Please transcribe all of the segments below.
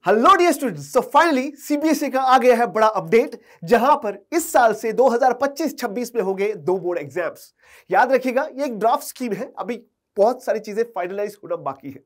Hello dear students, so finally CBSE का आ गया है बड़ा अपडेट, जहां पर इस साल से 2025-26 में होंगे दो बोर्ड एग्जाम्स। याद रखिएगा, ये एक ड्राफ्ट स्कीम है, अभी बहुत सारी चीजें फाइनलाइज होना बाकी है।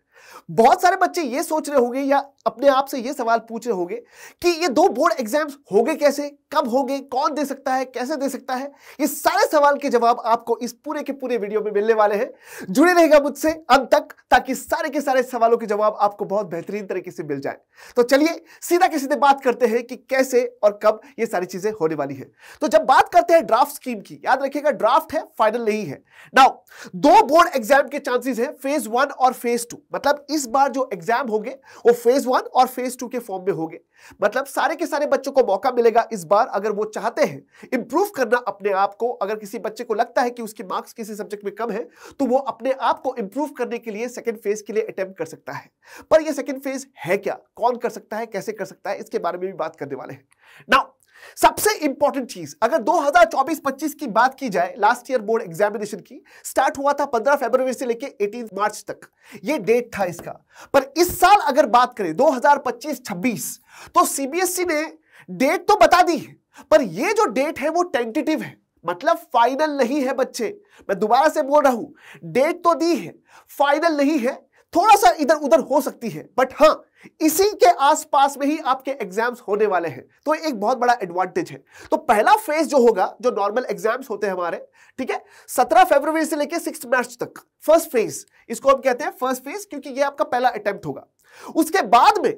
बहुत सारे बच्चे ये सोच रहे होंगे या अपने आप से ये सवाल पूछ रहे होंगे कि ये दो बोर्ड एग्जाम्स होंगे कैसे, कब होंगे, कौन दे सकता है, कैसे दे सकता है। ये सारे सवाल के जवाब आपको इस पूरे के पूरे वीडियो में मिलने वाले हैं। जुड़े रहेगा मुझसे अंत तक, ताकि सारे के सारे सवालों के जवाब आपको बहुत बेहतरीन तरीके से मिल जाए। तो चलिए सीधा के सीधे बात करते हैं कि कैसे और कब ये सारी चीजें होने वाली है। तो जब बात करते हैं ड्राफ्ट स्कीम की, याद रखिएगा ड्राफ्ट है, फाइनल नहीं है। नाउ दो बोर्ड एग्जाम के चांसेस है, फेज 1 और फेज 2। मतलब इस बार जो एग्जाम होंगे वो फेज 1 और फेज 2 के फॉर्म में होंगे। मतलब सारे के सारे बच्चों को मौका मिलेगा इस बार, अगर वो चाहते हैं इंप्रूव करना अपने आप को। अगर किसी बच्चे को लगता है कि उसके मार्क्स किसी सब्जेक्ट में कम है, तो वो अपने आप को इंप्रूव करने के लिए सेकंड फेज के लिए अटेम्प्ट कर सकता है। पर ये सेकंड फेज है क्या, कौन कर सकता है, कैसे कर सकता है, इसके बारे में भी बात करने वाले हैं। नाउ सबसे इंपॉर्टेंट चीज, अगर 2024-25 की बात की जाए, लास्ट ईयर बोर्ड एग्जामिनेशन की स्टार्ट हुआ था 15 फरवरी से लेके 18 मार्च तक, ये डेट था इसका। पर इस साल अगर बात करें 2025-26, तो सीबीएसई ने डेट तो बता दी है, पर ये जो डेट है वो टेंटेटिव है, मतलब फाइनल नहीं है बच्चे। मैं दोबारा से बोल रहा हूं, डेट तो दी है, फाइनल नहीं है, थोड़ा सा इधर उधर हो सकती है, बट हां इसी के आसपास में ही आपके एग्जाम्स होने वाले हैं। तो एक बहुत बड़ा एडवांटेज है। तो पहला फेज जो होगा, जो नॉर्मल एग्जाम्स होते हैं हमारे, ठीक है, 17 फरवरी से लेकर 6 मार्च तक, फर्स्ट फेज, इसको हम कहते हैं फर्स्ट फेज, क्योंकि ये आपका पहला अटेम्प्ट होगा। उसके बाद में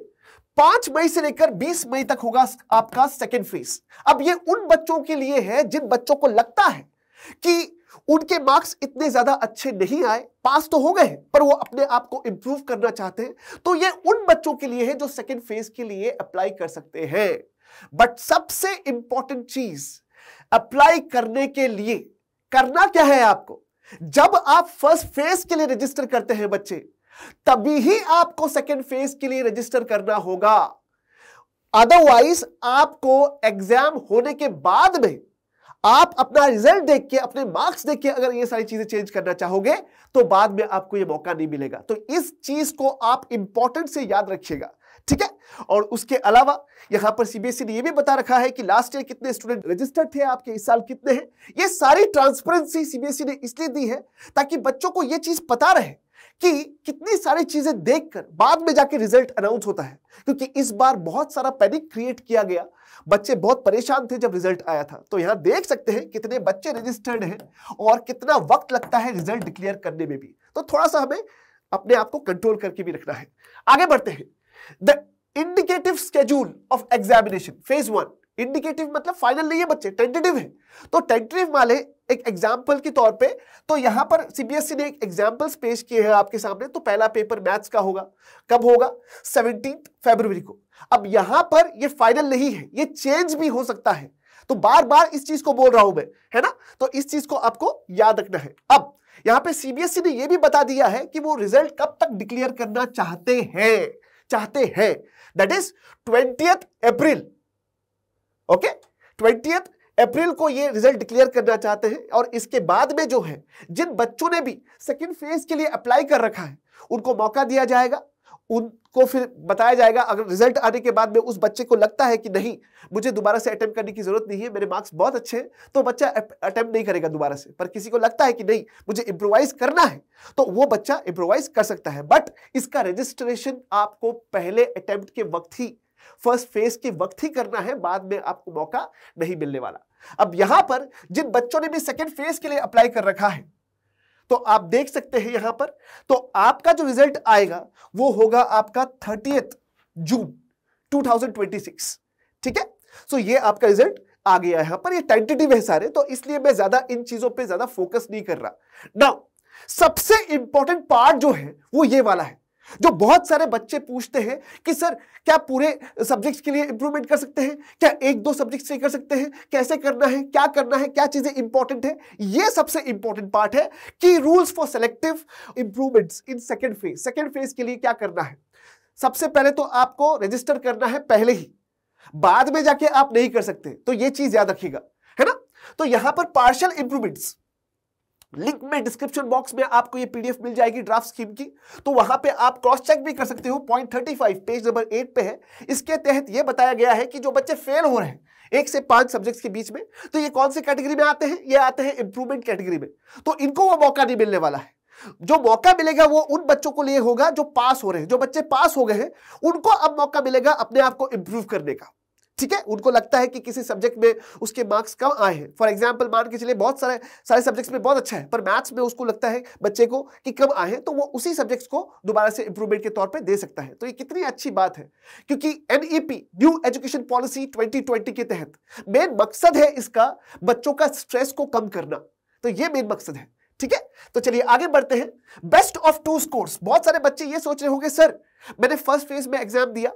5 मई से लेकर 20 मई तक होगा आपका सेकेंड फेज। अब ये उन बच्चों के लिए है जिन बच्चों को लगता है कि उनके मार्क्स इतने ज्यादा अच्छे नहीं आए, पास तो हो गए पर वो अपने आप को इंप्रूव करना चाहते हैं, तो ये उन बच्चों के लिए है जो सेकंड फेज के लिए अप्लाई कर सकते हैं। बट सबसे इंपॉर्टेंट चीज, अप्लाई करने के लिए करना क्या है आपको? जब आप फर्स्ट फेज के लिए रजिस्टर करते हैं बच्चे, तभी ही आपको सेकंड फेज के लिए रजिस्टर करना होगा। अदरवाइज आपको एग्जाम होने के बाद में आप अपना रिजल्ट देख के, अपने मार्क्स देख के अगर ये सारी चीजें चेंज करना चाहोगे, तो बाद में आपको ये मौका नहीं मिलेगा। तो इस चीज को आप इंपॉर्टेंट से याद रखिएगा, ठीक है। और उसके अलावा यहां पर सीबीएसई ने ये भी बता रखा है कि लास्ट ईयर कितने स्टूडेंट रजिस्टर्ड थे आपके, इस साल कितने हैं। ये सारी ट्रांसपेरेंसी सीबीएसई ने इसलिए दी है ताकि बच्चों को ये चीज पता रहे कि कितनी सारी चीजें देखकर बाद में जाके रिजल्ट अनाउंस होता है। क्योंकि इस बार बहुत सारा पैनिक क्रिएट किया गया, बच्चे बहुत परेशान थे जब रिजल्ट आया था। तो यहां देख सकते हैं कितने बच्चे रजिस्टर्ड हैं और कितना वक्त लगता है रिजल्ट डिक्लेयर करने में भी। तो थोड़ा सा हमें अपने आप को कंट्रोल करके भी रखना है। आगे बढ़ते हैं। The indicative schedule of examination phase 1, indicative मतलब फाइनल नहीं है बच्चे, टेंटेटिव है। तो टेंटेटिव वाले एक एग्जाम्पल के तौर पे, तो यहां पर सीबीएसई ने एक एग्जाम्पल्स पेश किए हैं आपके सामने। तो पहला पेपर मैथ्स का होगा, कब होगा? 17 फरवरी को। अब यहां पर ये फाइनल नहीं है, ये चेंज भी हो सकता है। तो बार बार इस चीज को बोल रहा हूं मैं, है ना। तो इस चीज को आपको याद रखना है। अब यहां पे सीबीएसई ने यह भी बता दिया है कि वो रिजल्ट कब तक डिक्लेयर करना चाहते हैं। That is 20 April. ओके, 20 अप्रैल को ये रिजल्ट डिक्लेयर करना चाहते हैं। और इसके बाद में जो है, जिन बच्चों ने भी सेकंड फेज के लिए अप्लाई कर रखा है, उनको मौका दिया जाएगा। उनको फिर बताया जाएगा, अगर रिजल्ट आने के बाद में उस बच्चे को लगता है कि नहीं, मुझे दोबारा से अटेम्प्ट करने की जरूरत नहीं है, मेरे मार्क्स बहुत अच्छे हैं, तो बच्चा अटेम्प्ट नहीं करेगा दोबारा से। पर किसी को लगता है कि नहीं, मुझे इंप्रोवाइज करना है, तो वो बच्चा इंप्रोवाइज कर सकता है। बट इसका रजिस्ट्रेशन आपको पहले अटेम्प्ट के वक्त ही, फर्स्ट फेज के वक्त ही करना है, बाद में आपको मौका नहीं मिलने वाला। अब यहां पर जिन बच्चों ने भी सेकंड फेज के लिए अप्लाई कर रखा है, तो आप देख सकते हैं यहां पर, तो आपका जो रिजल्ट आएगा वो होगा आपका 30 जून 2026, ठीक है। सो ये आपका रिजल्ट आ गया। यहां पर ये टेंटेटिव है सारे, तो इसलिए मैं ज्यादा इन चीजों पे ज्यादा फोकस नहीं कर रहा। नाउ सबसे इंपॉर्टेंट पार्ट जो है वो ये वाला है, जो बहुत सारे बच्चे पूछते हैं कि सर क्या पूरे सब्जेक्ट्स के लिए इंप्रूवमेंट कर सकते हैं, क्या 1-2 सब्जेक्ट से कर सकते हैं, कैसे करना है, क्या करना है, क्या चीजें इंपॉर्टेंट है। ये सबसे इंपॉर्टेंट पार्ट है कि rules for selective improvements in second phase. Second phase के लिए क्या करना है? सबसे पहले तो आपको रजिस्टर करना है पहले ही, बाद में जाके आप नहीं कर सकते। तो ये चीज याद रखिएगा, है ना। तो यहां पर पार्शियल इंप्रूवमेंट्स, लिंक में डिस्क्रिप्शन बॉक्स में आपको ये पीडीएफ मिल जाएगी ड्राफ्ट स्कीम की, तो वहां पे आप क्रॉस चेक भी कर सकते हो। पॉइंट 35 पेज नंबर 8 पे है। इसके तहत ये बताया गया है कि जो बच्चे फेल हो रहे हैं 1 से 5 सब्जेक्ट्स के बीच में, तो ये कौन से कैटेगरी में आते हैं? ये आते हैं इंप्रूवमेंट कैटेगरी में। तो इनको वो मौका नहीं मिलने वाला है। जो मौका मिलेगा वो उन बच्चों को लिए होगा जो पास हो रहे हैं। जो बच्चे पास हो गए हैं उनको अब मौका मिलेगा अपने आप को इंप्रूव करने का। ठीक है, उनको लगता है कि किसी सब्जेक्ट में उसके मार्क्स कम आए हैं, फॉर एग्जांपल मान के चलिए बहुत सारे सब्जेक्ट्स में बहुत अच्छा है, पर मैथ्स में उसको लगता है बच्चे को कि कम आए हैं, तो वो उसी सब्जेक्ट्स को दोबारा से इंप्रूवमेंट के तौर पे दे सकता है। तो ये कितनी अच्छी बात है, क्योंकि एनईपी न्यू एजुकेशन पॉलिसी 2020 के तहत मेन मकसद है इसका बच्चों का स्ट्रेस को कम करना। तो ये मेन मकसद है। ठीक है, तो चलिए आगे बढ़ते हैं। Best of 2 scores. बहुत सारे बच्चे ये सोच रहे होंगे सर मैंने फर्स्ट फेज में एग्जाम दिया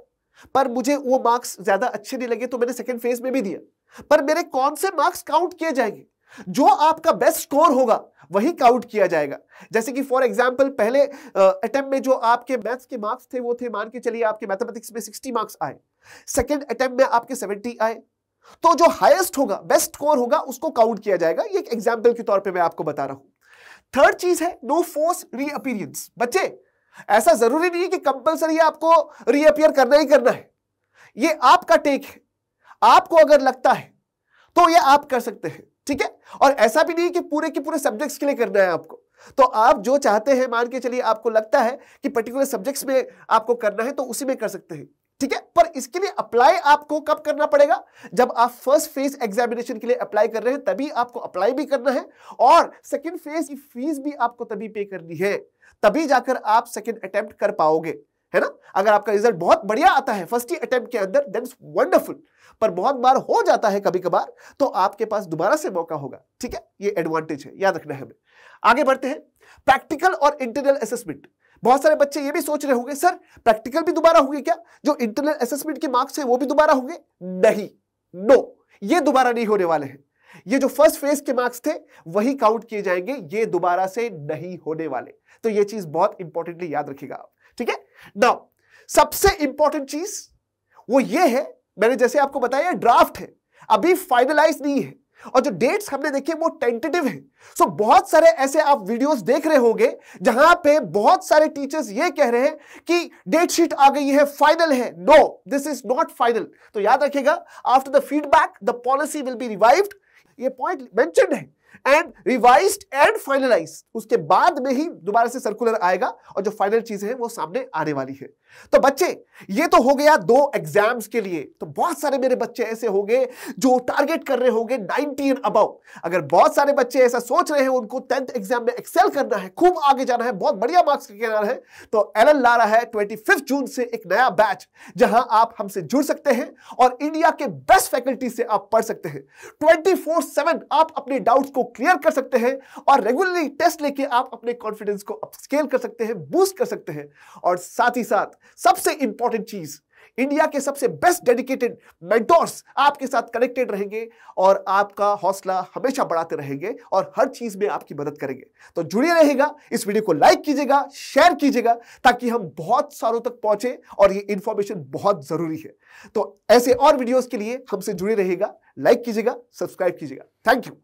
पर मुझे वो मार्क्स ज्यादा अच्छे नहीं लगे, तो मैंने सेकंड फेज में भी दिया, पर मेरे कौन से मार्क्स काउंट किए जाएंगे? जो आपका बेस्ट स्कोर होगा वही काउंट किया जाएगा। जैसे कि फॉर एग्जांपल पहले अटेम्प्ट में जो आपके मैथ्स के मार्क्स थे वो थे, मान के चलिए आपके मैथमेटिक्स में 60 मार्क्स आए, सेकंड अटेम्प्ट में आपके 70 आए, तो जो हाईएस्ट होगा बेस्ट स्कोर होगा उसको काउंट किया जाएगा। ये एक एग्जाम्पल के तौर पर मैं आपको बता रहा हूं। थर्ड चीज है नो फोर्स रीअपीयरेंस। बच्चे ऐसा जरूरी नहीं है कि कंपलसरी आपको रीअपियर करना ही करना है, ये आपका टेक है। आपको अगर लगता है तो ये आप कर सकते हैं। ठीक है, और ऐसा भी नहीं है कि पूरे के पूरे सब्जेक्ट्स के लिए करना है आपको। तो आप जो चाहते हैं, मान के चलिए आपको लगता है कि पर्टिकुलर सब्जेक्ट्स में आपको करना है तो उसी में कर सकते हैं। ठीक है, पर इसके लिए अप्लाई आपको कब करना पड़ेगा? जब आप फर्स्ट फेज एग्जामिनेशन के लिए अप्लाई कर रहे हैं तभी आपको अप्लाई भी करना है, और सेकंड फेज की फीस भी आपको तभी पे करनी है, तभी जाकर आप सेकंड अटेम्प्ट कर पाओगे, है ना। अगर आपका रिजल्ट बहुत बढ़िया आता है फर्स्ट ही अटेम्प्ट के अंदर, देन वंडरफुल, पर बहुत बार हो जाता है कभी कभार, तो आपके पास दोबारा से मौका होगा। ठीक है, ये एडवांटेज है, याद रखना है हमें। आगे बढ़ते हैं। प्रैक्टिकल और इंटरनल असेसमेंट। बहुत सारे बच्चे ये भी सोच रहे होंगे सर प्रैक्टिकल भी दोबारा होंगे क्या? जो इंटरनल असेसमेंट के मार्क्स है वो भी दोबारा होंगे? नहीं, नो, ये दोबारा नहीं होने वाले हैं। ये जो फर्स्ट फेज के मार्क्स थे वही काउंट किए जाएंगे, ये दोबारा से नहीं होने वाले। तो ये चीज बहुत इंपॉर्टेंटली याद रखिएगा आप। ठीक है, नाउ सबसे इंपॉर्टेंट चीज वो ये है, मैंने जैसे आपको बताया ड्राफ्ट है, अभी फाइनलाइज नहीं है, और जो डेट्स हमने देखे वो टेंटेटिव है। सो बहुत सारे ऐसे आप वीडियोस देख रहे होंगे जहां पे बहुत सारे टीचर्स ये कह रहे हैं कि डेट शीट आ गई है, फाइनल है। No, this is not final. तो याद रखिएगा, after the feedback the policy will be revived. ये पॉइंट मेंशन्ड है, एंड रिवाइज्ड एंड फाइनलाइज्ड, उसके बाद में ही दोबारा से सर्कुलर आएगा और जो फाइनल चीजें हैं वो सामने आने वाली है। तो बच्चे ये तो हो गया 2 एग्जाम्स के लिए। तो बहुत सारे मेरे बच्चे ऐसे होंगे जो टारगेट कर रहे होंगे 90 एंड अबव। अगर बहुत सारे बच्चे ऐसा सोच रहे हैं उनको 10th एग्जाम में एक्सेल करना है, खूब आगे जाना है, बहुत बढ़िया मार्क्स लेके आना है, तो एलन ला रहा है 25 जून से एक नया बैच जहां आप हमसे जुड़ सकते हैं और इंडिया के बेस्ट फैकल्टी से आप पढ़ सकते हैं। 24/7 आप अपने डाउट्स को क्लियर कर सकते हैं और रेगुलरली टेस्ट लेके आप अपने कॉन्फिडेंस को अपस्केल कर सकते हैं, बूस्ट कर सकते हैं। और साथ ही साथ सबसे इंपॉर्टेंट चीज, इंडिया के सबसे बेस्ट डेडिकेटेड मेंटोर्स आपके साथ कनेक्टेड रहेंगे और आपका हौसला हमेशा बढ़ाते रहेंगे और हर चीज में आपकी मदद करेंगे। तो जुड़े रहेगा, इस वीडियो को लाइक कीजिएगा, शेयर कीजिएगा, ताकि हम बहुत सारों तक पहुंचे और ये इंफॉर्मेशन बहुत जरूरी है। तो ऐसे और वीडियोस के लिए हमसे जुड़े रहेगा, लाइक कीजिएगा, सब्सक्राइब कीजिएगा। Thank you.